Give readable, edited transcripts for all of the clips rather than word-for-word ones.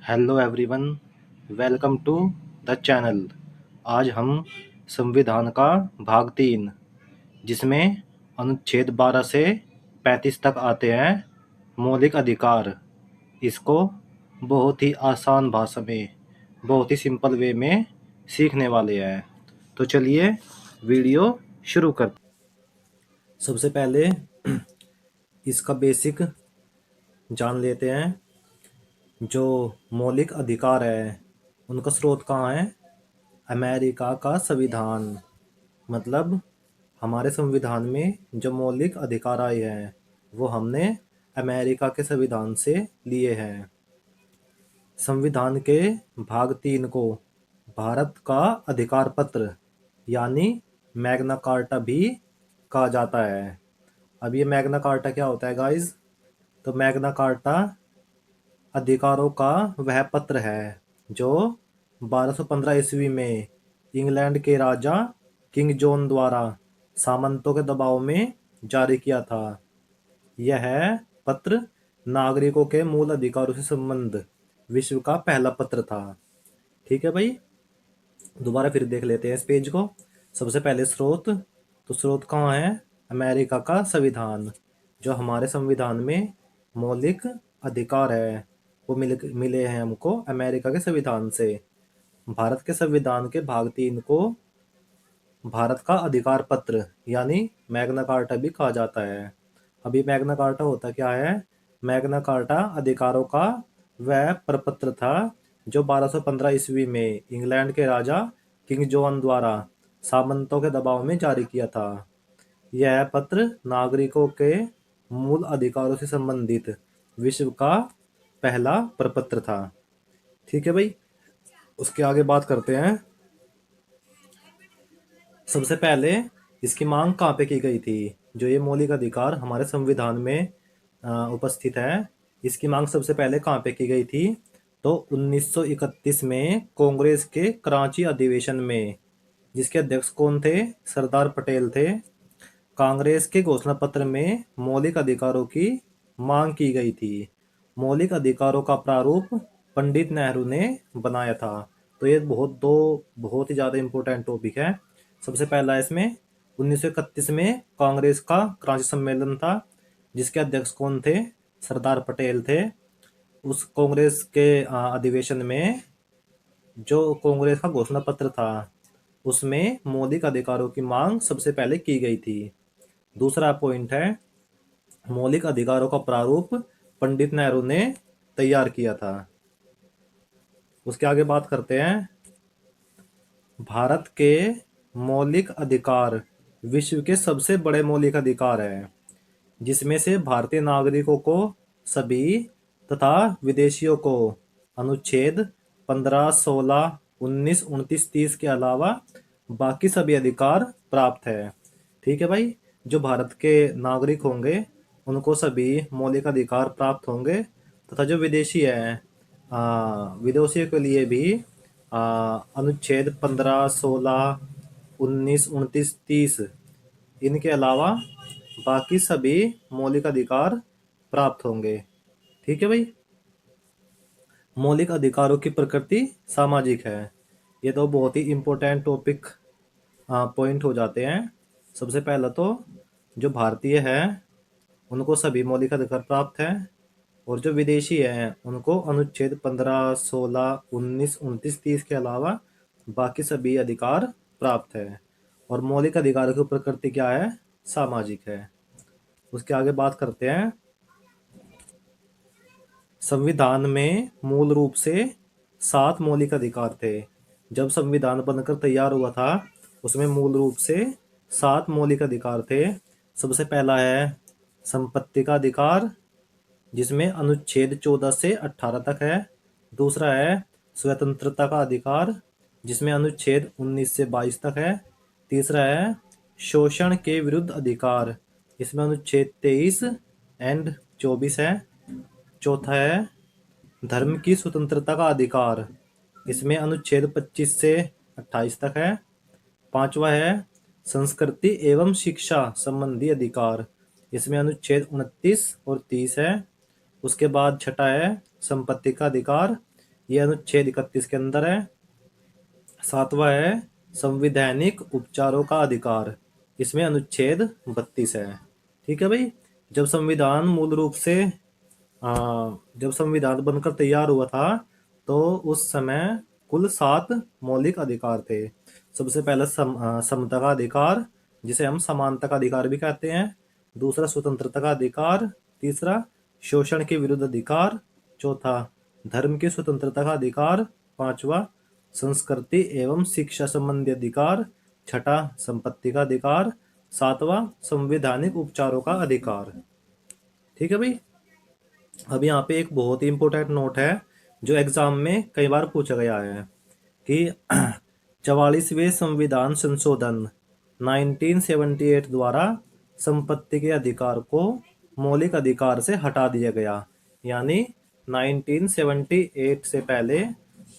Hello everyone, welcome to the channel. आज हम संविधान का भाग 3 जिसमें अनुच्छेद 12 से 35 तक आते हैं, मौलिक अधिकार। इसको बहुत ही आसान भाषा में, बहुत ही सिंपल वे में सीखने वाले हैं। तो चलिए वीडियो शुरू करते हैं। सबसे पहले इसका बेसिक जान लेते हैं। जो मौलिक अधिकार है उनका स्रोत कहाँ है? अमेरिका का संविधान। मतलब हमारे संविधान में जो मौलिक अधिकार आए हैं वो हमने अमेरिका के संविधान से लिए हैं। संविधान के भाग 3 को भारत का अधिकार पत्र यानी मैग्ना कार्टा भी कहा जाता है। अब ये मैग्ना कार्टा क्या होता है गाइस? तो मैग्ना कार्टा अधिकारों का वह पत्र है जो 1215 ईस्वी में इंग्लैंड के राजा किंग जॉन द्वारा सामंतों के दबाव में जारी किया था। यह पत्र नागरिकों के मूल अधिकारों से संबंध विश्व का पहला पत्र था। ठीक है भाई, दोबारा फिर देख लेते हैं इस पेज को। सबसे पहले स्रोत, तो स्रोत कहाँ है? अमेरिका का संविधान। जो हमारे संविधान में मौलिक अधिकार है वो मिले हैं हमको अमेरिका के संविधान से। भारत के संविधान के भाग 3 को भारत का अधिकार पत्र यानी मैग्ना कार्टा भी कहा जाता है। अभी मैग्ना कार्टा होता क्या है? मैग्ना कार्टा अधिकारों का वह प्रपत्र था जो 1215 ईस्वी में इंग्लैंड के राजा किंग जॉन द्वारा सामंतों के दबाव में जारी किया था। यह पत्र नागरिकों के मूल अधिकारों से संबंधित विश्व का पहला प्रपत्र था। ठीक है भाई, उसके आगे बात करते हैं। सबसे पहले इसकी मांग कहाँ पे की गई थी? जो ये मौलिक अधिकार हमारे संविधान में उपस्थित है, इसकी मांग सबसे पहले कहाँ पे की गई थी? तो 1931 में कांग्रेस के कराची अधिवेशन में, जिसके अध्यक्ष कौन थे? सरदार पटेल थे। कांग्रेस के घोषणा पत्र में मौलिक अधिकारों की मांग की गई थी। मौलिक अधिकारों का प्रारूप पंडित नेहरू ने बनाया था। तो ये बहुत ही ज्यादा इंपॉर्टेंट टॉपिक है। सबसे पहला इसमें 1931 में कांग्रेस का क्रांति सम्मेलन था, जिसके अध्यक्ष कौन थे? सरदार पटेल थे। उस कांग्रेस के अधिवेशन में जो कांग्रेस का घोषणा पत्र था उसमें मौलिक अधिकारों की मांग सबसे पहले की गई थी। दूसरा पॉइंट है, मौलिक अधिकारों का प्रारूप पंडित नेहरू ने तैयार किया था। उसके आगे बात करते हैं। भारत के मौलिक अधिकार विश्व के सबसे बड़े मौलिक अधिकार है, जिसमें से भारतीय नागरिकों को सभी तथा विदेशियों को अनुच्छेद 15, 16, 19, 29, 30 के अलावा बाकी सभी अधिकार प्राप्त है। ठीक है भाई, जो भारत के नागरिक होंगे उनको सभी मौलिक अधिकार प्राप्त होंगे, तथा जो विदेशी हैं विदेशियों के लिए भी अनुच्छेद 15, 16, 19, 29, 30 इनके अलावा बाकी सभी मौलिक अधिकार प्राप्त होंगे। ठीक है भाई, मौलिक अधिकारों की प्रकृति सामाजिक है। ये तो बहुत ही इम्पोर्टेंट टॉपिक पॉइंट हो जाते हैं। सबसे पहला तो जो भारतीय है उनको सभी मौलिक अधिकार प्राप्त है, और जो विदेशी हैं उनको अनुच्छेद 15, 16, 19, 29, 30 के अलावा बाकी सभी अधिकार प्राप्त है। और मौलिक अधिकारों की प्रकृति क्या है? सामाजिक है। उसके आगे बात करते हैं। संविधान में मूल रूप से 7 मौलिक अधिकार थे। जब संविधान बनकर तैयार हुआ था उसमें मूल रूप से 7 मौलिक अधिकार थे। सबसे पहला है संपत्ति का अधिकार, जिसमें अनुच्छेद 14 से 18 तक है। दूसरा है स्वतंत्रता का अधिकार, जिसमें अनुच्छेद 19 से 22 तक है। तीसरा है शोषण के विरुद्ध अधिकार, इसमें अनुच्छेद 23 एंड 24 है। चौथा है धर्म की स्वतंत्रता का अधिकार, इसमें अनुच्छेद 25 से 28 तक है। पांचवा है संस्कृति एवं शिक्षा संबंधी अधिकार, इसमें अनुच्छेद 29 और 30 है। उसके बाद छठा है संपत्ति का अधिकार, ये अनुच्छेद 31 के अंदर है। 7वां है संवैधानिक उपचारों का अधिकार, इसमें अनुच्छेद 32 है। ठीक है भाई। जब संविधान मूल रूप से जब संविधान बनकर तैयार हुआ था तो उस समय कुल 7 मौलिक अधिकार थे। सबसे पहला समता का अधिकार, जिसे हम समानता का अधिकार भी कहते हैं। दूसरा स्वतंत्रता का अधिकार। तीसरा शोषण के विरुद्ध अधिकार। चौथा धर्म की स्वतंत्रता का अधिकार। पांचवा संस्कृति एवं शिक्षा संबंधी अधिकार। छठा संपत्ति का अधिकार। सातवां संवैधानिक उपचारों का अधिकार। ठीक है भाई। अब यहाँ पे एक बहुत ही इंपॉर्टेंट नोट है जो एग्जाम में कई बार पूछा गया है कि 44वें संविधान संशोधन 1978 द्वारा संपत्ति के अधिकार को मौलिक अधिकार से हटा दिया गया। यानी 1978 से पहले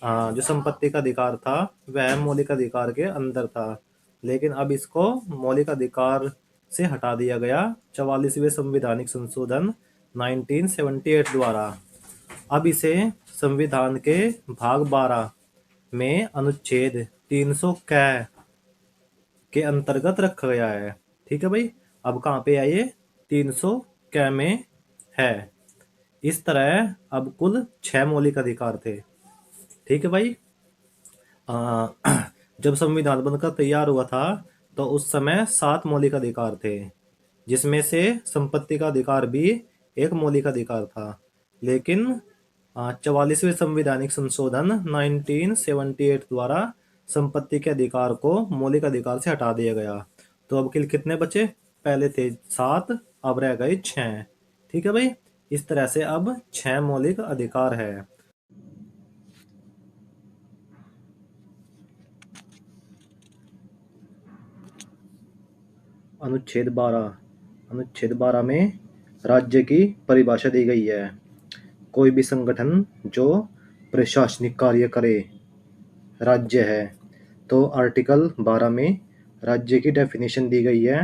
जो संपत्ति का अधिकार था वह मौलिक अधिकार के अंदर था, लेकिन अब इसको मौलिक अधिकार से हटा दिया गया 44वें संविधानिक संशोधन 1978 द्वारा। अब इसे संविधान के भाग 12 में अनुच्छेद 300 कै के अंतर्गत रखा गया है। ठीक है भाई। अब कहाँ पे है ये? 300 कै में है। इस तरह अब कुल 6 मौलिक अधिकार थे। ठीक है भाई। जब संविधान बनकर तैयार हुआ था तो उस समय 7 मौलिक अधिकार थे, जिसमें से संपत्ति का अधिकार भी एक मौलिक अधिकार था। लेकिन 44वें संवैधानिक संशोधन 1978 द्वारा संपत्ति के अधिकार को मौलिक अधिकार से हटा दिया गया। तो अब कितने बचे? पहले थे 7, अब रह गए 6। ठीक है भाई। इस तरह से अब 6 मौलिक अधिकार है। अनुच्छेद 12 में राज्य की परिभाषा दी गई है। कोई भी संगठन जो प्रशासनिक कार्य करे राज्य है। तो आर्टिकल 12 में राज्य की डेफिनेशन दी गई है।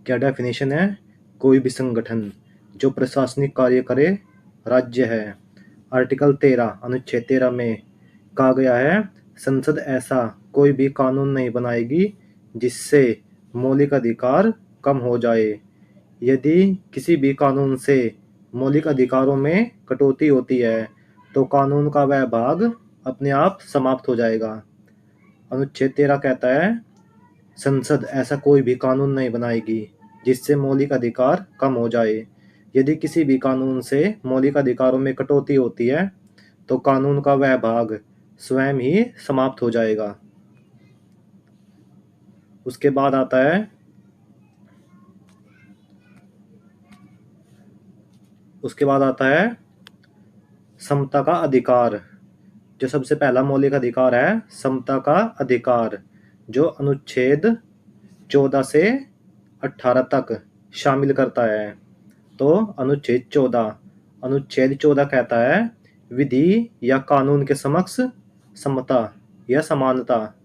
क्या डेफिनेशन है? कोई भी संगठन जो प्रशासनिक कार्य करे राज्य है। आर्टिकल 13 अनुच्छेद 13 में कहा गया है संसद ऐसा कोई भी कानून नहीं बनाएगी जिससे मौलिक अधिकार कम हो जाए। यदि किसी भी कानून से मौलिक अधिकारों में कटौती होती है तो कानून का वह भाग अपने आप समाप्त हो जाएगा। अनुच्छेद 13 कहता है संसद ऐसा कोई भी कानून नहीं बनाएगी जिससे मौलिक अधिकार कम हो जाए। यदि किसी भी कानून से मौलिक अधिकारों में कटौती होती है तो कानून का वह भाग स्वयं ही समाप्त हो जाएगा। उसके बाद आता है समता का अधिकार। जो सबसे पहला मौलिक अधिकार है समता का अधिकार, जो अनुच्छेद 14 से 18 तक शामिल करता है। तो अनुच्छेद 14 कहता है विधि या कानून के समक्ष समता या समानता।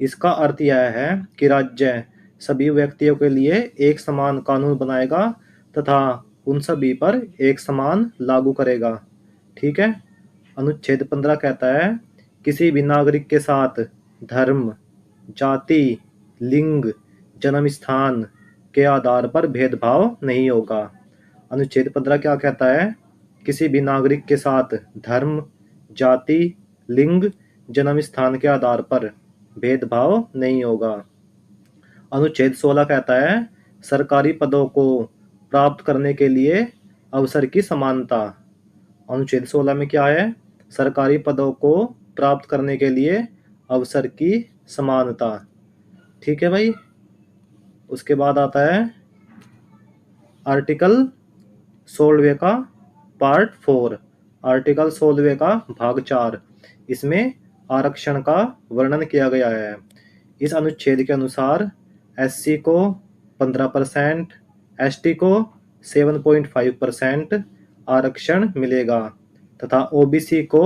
इसका अर्थ यह है कि राज्य सभी व्यक्तियों के लिए एक समान कानून बनाएगा तथा उन सभी पर एक समान लागू करेगा। ठीक है। अनुच्छेद 15 कहता है किसी भी नागरिक के साथ धर्म, जाति, लिंग, जन्म स्थान के आधार पर भेदभाव नहीं होगा। अनुच्छेद 15 क्या कहता है? किसी भी नागरिक के साथ धर्म, जाति, लिंग, जन्म स्थान के आधार पर भेदभाव नहीं होगा। अनुच्छेद 16 कहता है सरकारी पदों को प्राप्त करने के लिए अवसर की समानता। अनुच्छेद 16 में क्या है? सरकारी पदों को प्राप्त करने के लिए अवसर की समानता। ठीक है भाई। उसके बाद आता है आर्टिकल 16 का पार्ट 4। आर्टिकल 16 का भाग 4। इसमें आरक्षण का वर्णन किया गया है। इस अनुच्छेद के अनुसार एससी को 15%, एसटी को 7.5% आरक्षण मिलेगा तथा ओबीसी को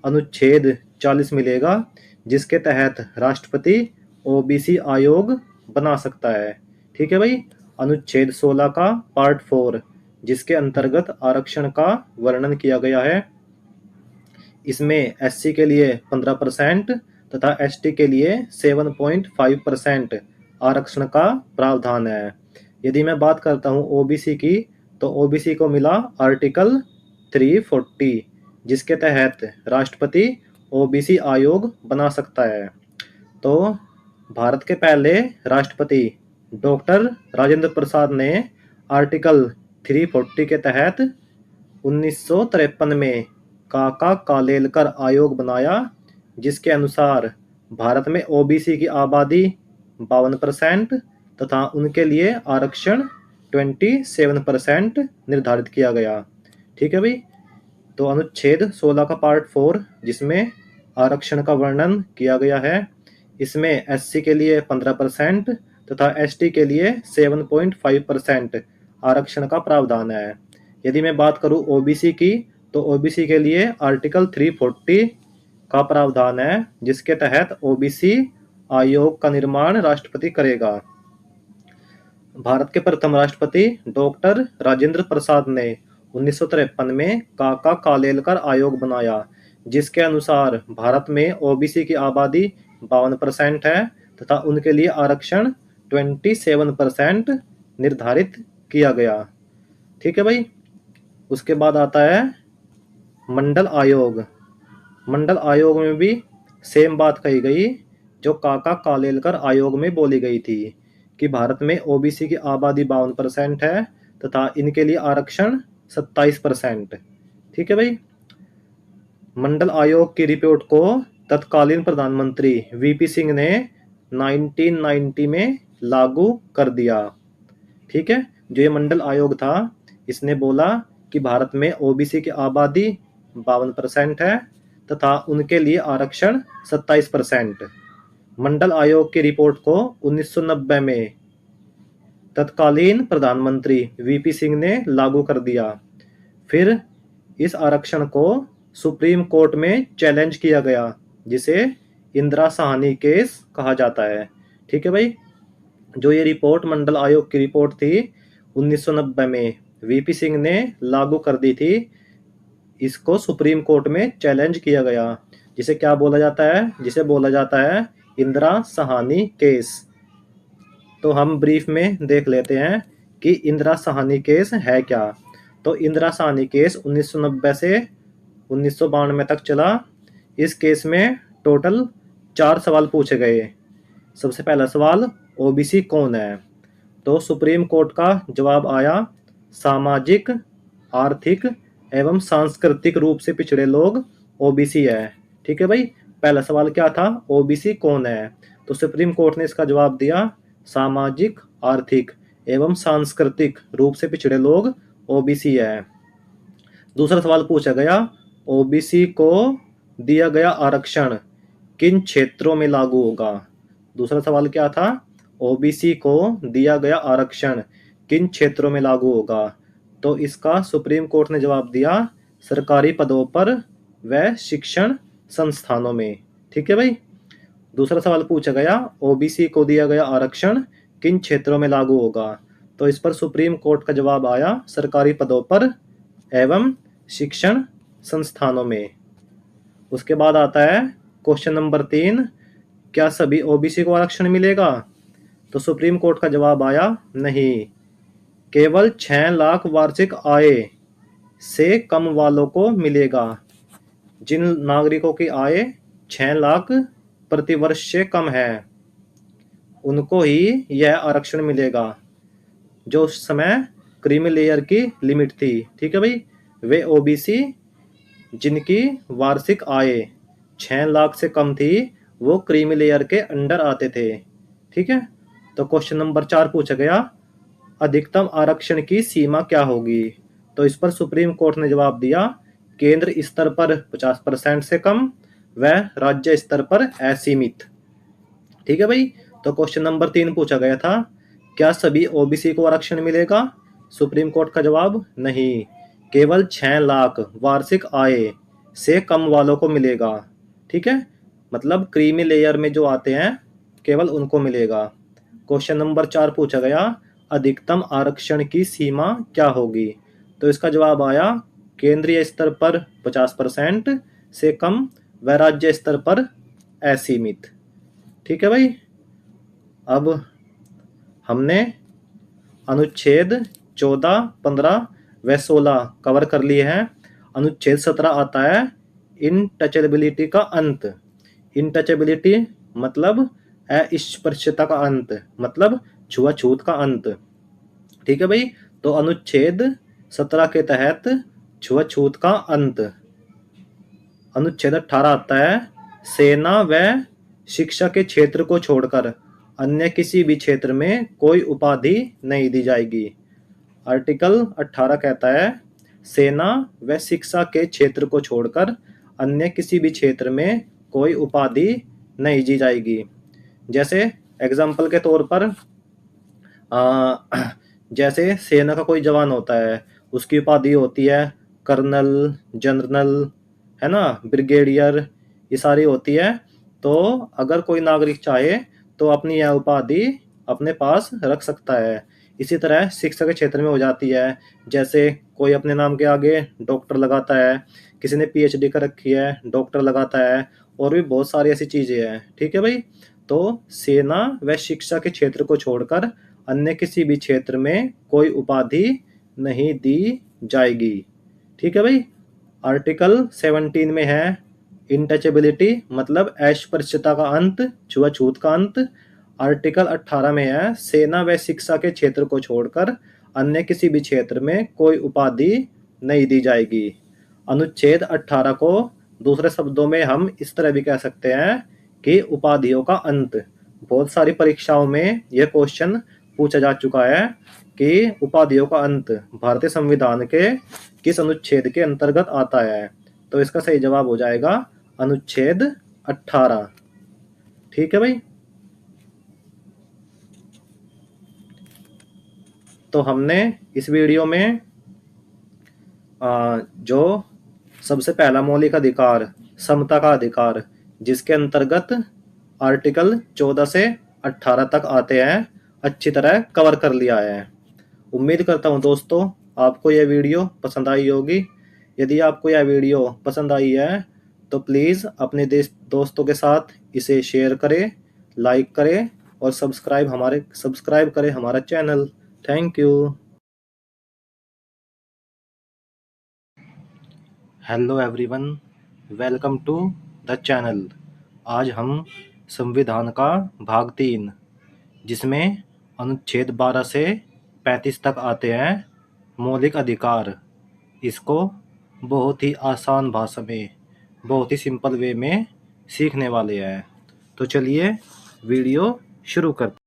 अनुच्छेद 40 मिलेगा, जिसके तहत राष्ट्रपति ओबीसी आयोग बना सकता है। ठीक है भाई। अनुच्छेद 16 का पार्ट 4, जिसके अंतर्गत आरक्षण का वर्णन किया गया है। इसमें एससी के लिए 15% तथा एसटी के लिए 7.5% आरक्षण का प्रावधान है। यदि मैं बात करता हूँ ओबीसी की, तो ओबीसी को मिला आर्टिकल 340, जिसके तहत राष्ट्रपति ओबीसी आयोग बना सकता है। तो भारत के पहले राष्ट्रपति डॉक्टर राजेंद्र प्रसाद ने आर्टिकल 340 के तहत 1953 में काका कालेलकर आयोग बनाया, जिसके अनुसार भारत में ओबीसी की आबादी 52% तथा उनके लिए आरक्षण 27% निर्धारित किया गया। ठीक है भाई। तो अनुच्छेद 16 का पार्ट 4, जिसमें आरक्षण का वर्णन किया गया है, इसमें एससी के लिए 15% तथा एसटी के लिए 7.5% आरक्षण का प्रावधान है। यदि मैं बात करूं ओबीसी की, तो ओबीसी के लिए आर्टिकल 340 का प्रावधान है, जिसके तहत ओबीसी आयोग का निर्माण राष्ट्रपति करेगा। भारत के प्रथम राष्ट्रपति डॉक्टर राजेंद्र प्रसाद ने 1953 में काका कालेलकर आयोग बनाया, जिसके अनुसार भारत में ओबीसी की आबादी 52% है तथा उनके लिए आरक्षण 27% निर्धारित किया गया। ठीक है भाई। उसके बाद आता है मंडल आयोग। मंडल आयोग में भी सेम बात कही गई जो काका कालेलकर आयोग में बोली गई थी कि भारत में ओबीसी की आबादी 52% है तथा इनके लिए आरक्षण 27%। ठीक है भाई। मंडल आयोग की रिपोर्ट को तत्कालीन प्रधानमंत्री वीपी सिंह ने 1990 में लागू कर दिया। ठीक है। जो ये मंडल आयोग था, इसने बोला कि भारत में ओबीसी की आबादी 52% है तथा उनके लिए आरक्षण 27%। मंडल आयोग की रिपोर्ट को 1990 में तत्कालीन प्रधानमंत्री वीपी सिंह ने लागू कर दिया। फिर इस आरक्षण को सुप्रीम कोर्ट में चैलेंज किया गया, जिसे इंदिरा साहनी केस कहा जाता है। ठीक है भाई। जो ये रिपोर्ट मंडल आयोग की रिपोर्ट थी 1990 में वीपी सिंह ने लागू कर दी थी, इसको सुप्रीम कोर्ट में चैलेंज किया गया, जिसे क्या बोला जाता है, जिसे बोला जाता है इंदिरा साहनी केस। तो हम ब्रीफ में देख लेते हैं कि इंदिरा साहनी केस है क्या। तो इंदिरा साहनी केस 1990 से 1992 तक चला। इस केस में टोटल 4 सवाल पूछे गए। सबसे पहला सवाल, ओबीसी कौन है? तो सुप्रीम कोर्ट का जवाब आया, सामाजिक, आर्थिक एवं सांस्कृतिक रूप से पिछड़े लोग ओबीसी है। ठीक है भाई। पहला सवाल क्या था, ओबीसी कौन है? तो सुप्रीम कोर्ट ने इसका जवाब दिया, सामाजिक, आर्थिक एवं सांस्कृतिक रूप से पिछड़े लोग ओबीसी है। दूसरा सवाल पूछा गया, ओबीसी को दिया गया आरक्षण किन क्षेत्रों में लागू होगा? दूसरा सवाल क्या था, ओबीसी को दिया गया आरक्षण किन क्षेत्रों में लागू होगा? तो इसका सुप्रीम कोर्ट ने जवाब दिया, सरकारी पदों पर व शिक्षण संस्थानों में। ठीक है भाई। दूसरा सवाल पूछा गया, ओबीसी को दिया गया आरक्षण किन क्षेत्रों में लागू होगा? तो इस पर सुप्रीम कोर्ट का जवाब आया, सरकारी पदों पर एवं शिक्षण संस्थानों में। उसके बाद आता है क्वेश्चन नंबर 3, क्या सभी ओबीसी को आरक्षण मिलेगा? तो सुप्रीम कोर्ट का जवाब आया, नहीं, केवल 6 लाख वार्षिक आय से कम वालों को मिलेगा। जिन नागरिकों की आय 6 लाख प्रतिवर्ष से कम है, उनको ही यह आरक्षण मिलेगा, जो उस समय क्रीमी लेयर की लिमिट थी। ठीक है भाई। वे ओबीसी जिनकी वार्षिक आय 6 लाख से कम थी, वो क्रीमी लेयर के अंडर आते थे। ठीक है। तो क्वेश्चन नंबर 4 पूछा गया, अधिकतम आरक्षण की सीमा क्या होगी? तो इस पर सुप्रीम कोर्ट ने जवाब दिया, केंद्र स्तर पर 50% से कम व राज्य स्तर पर असीमित। ठीक है भाई। तो क्वेश्चन नंबर 3 पूछा गया था, क्या सभी ओबीसी को आरक्षण मिलेगा? सुप्रीम कोर्ट का जवाब, नहीं, केवल 6 लाख वार्षिक आय से कम वालों को मिलेगा। ठीक है। मतलब क्रीमी लेयर में जो आते हैं, केवल उनको मिलेगा। क्वेश्चन नंबर 4 पूछा गया, अधिकतम आरक्षण की सीमा क्या होगी? तो इसका जवाब आया, केंद्रीय स्तर पर 50%, से कम व राज्य स्तर पर असीमित। ठीक है भाई। अब हमने अनुच्छेद 14, 15 व 16 कवर कर लिए हैं। अनुच्छेद 17 आता है इनटचेबिलिटी का अंत। इनटचेबिलिटी मतलब अस्पृश्यता का अंत, मतलब छुआछूत का अंत। ठीक है भाई। तो अनुच्छेद 17 के तहत छुआछूत का अंत। अनुच्छेद 18 आता है सेना व शिक्षा के क्षेत्र को छोड़कर अन्य किसी भी क्षेत्र में कोई उपाधि नहीं दी जाएगी। आर्टिकल 18 कहता है सेना व शिक्षा के क्षेत्र को छोड़कर अन्य किसी भी क्षेत्र में कोई उपाधि नहीं दी जाएगी। जैसे एग्जाम्पल के तौर पर जैसे सेना का कोई जवान होता है, उसकी उपाधि होती है कर्नल, जनरल, है ना, ब्रिगेडियर, ये सारी होती है। तो अगर कोई नागरिक चाहे तो अपनी यह उपाधि अपने पास रख सकता है। इसी तरह शिक्षा के क्षेत्र में हो जाती है। जैसे कोई अपने नाम के आगे डॉक्टर लगाता है, किसी ने पीएचडी कर रखी है, डॉक्टर लगाता है, और भी बहुत सारी ऐसी चीजें हैं। ठीक है भाई। तो सेना व शिक्षा के क्षेत्र को छोड़कर अन्य किसी भी क्षेत्र में कोई उपाधि नहीं दी जाएगी। ठीक है भाई। आर्टिकल 17 में है इनटचेबिलिटी मतलब अस्पृश्यता का अंत, छुआछूत का अंत। आर्टिकल 18 में है सेना व शिक्षा के क्षेत्र को छोड़कर अन्य किसी भी क्षेत्र में कोई उपाधि नहीं दी जाएगी। अनुच्छेद 18 को दूसरे शब्दों में हम इस तरह भी कह सकते हैं कि उपाधियों का अंत। बहुत सारी परीक्षाओं में यह क्वेश्चन पूछा जा चुका है कि उपाधियों का अंत भारतीय संविधान के किस अनुच्छेद के अंतर्गत आता है। तो इसका सही जवाब हो जाएगा अनुच्छेद 18। ठीक है भाई। तो हमने इस वीडियो में जो सबसे पहला मौलिक अधिकार समता का अधिकार, जिसके अंतर्गत आर्टिकल 14 से 18 तक आते हैं, अच्छी तरह कवर कर लिया है। उम्मीद करता हूं दोस्तों आपको यह वीडियो पसंद आई होगी। यदि आपको यह वीडियो पसंद आई है तो प्लीज़ अपने दोस्तों के साथ इसे शेयर करें, लाइक करें और सब्सक्राइब करें हमारा channel. Thank you. Hello everyone, welcome to the channel. आज हम संविधान का भाग 3, जिसमें अनुच्छेद 12 से 35 तक आते हैं, मौलिक अधिकार, इसको बहुत ही आसान भाषा में, बहुत ही सिंपल वे में सीखने वाले हैं। तो चलिए वीडियो शुरू करते हैं।